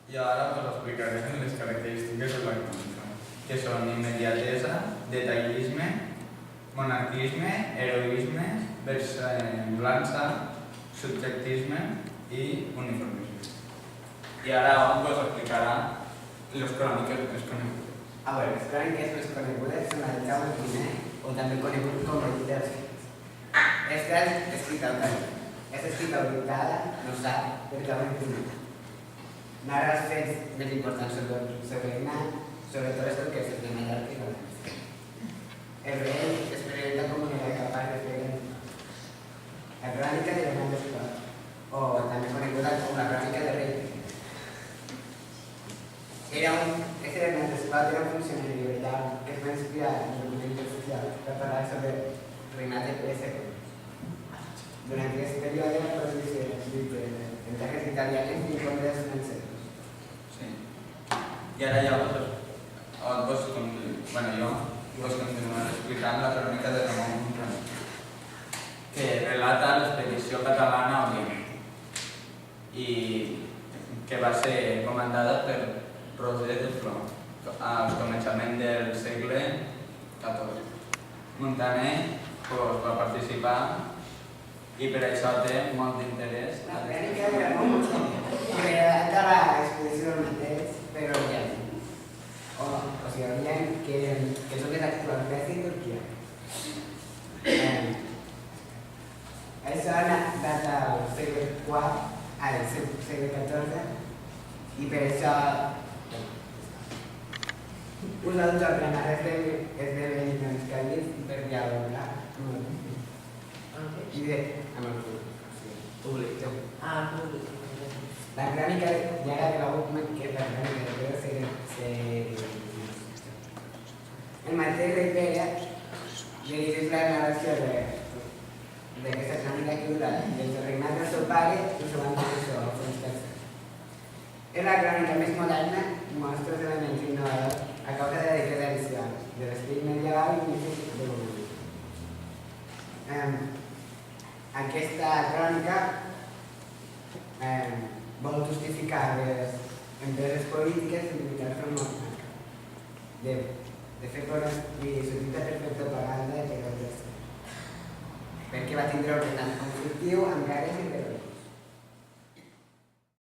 I ara us explicaré les característiques de la crònica, que són immediatesa, detallisme, monarquisme, heroisme, versemblança, subjectisme i uniformisme. I ara us explicarà les cròniques més conegudes. Les cròniques més conegudes són la del Jaume I, o també conegut com el Llibre dels Fets. Esta és escrita autoritzada, no sap, per Jaume I. Narra els fets més importants sobre el regnat, sobretot les conquestes de Mallorca i València. El rei es presenta com un heroi capaç de fer la crònica de Hernán d'Espot, o també coneguda com la crònica de rei. Este Hernán d'Espot era un funcionari liberal que es va inspirar en el document oficial per parlar sobre el regnat de Pere II. Durant aquest període la producció en terres italianes i condes franceses. Sí. I ara ja jo vos continuaré explicant la crònica de Ramon Montaner, que relata l'expedició catalana a Orient i que va ser comandada per Roger de Flor als començaments del segle XIV. Montaner va participar i per això té molt d'interès. La crònica de Ramon Montaner relata l'expedició del mateix, però Orient. O sigui, Orient, que són les actuals Grècia i Turquia. Això data del segle IV, al segle XIV, i per això un autor que narra esdeveniments càlids per dialogar i amb el públic. La crònica llarga de la Buchmann, que és la crònica de Pere, el mateix rei Pere dirigeix la narració d'aquesta crònica que dura des del regnat del seu pare i el seu antecessor, Alfons III. És la crònica més moderna i mostra els elements innovadors a causa de la decadència de l'estil medieval i místic de l'humà. Aquesta crònica vol justificar les empreses polítiques i militars del món, de fer i s'utilitza per fer propaganda i per perquè va tindre un regnat conflictiu amb guerres i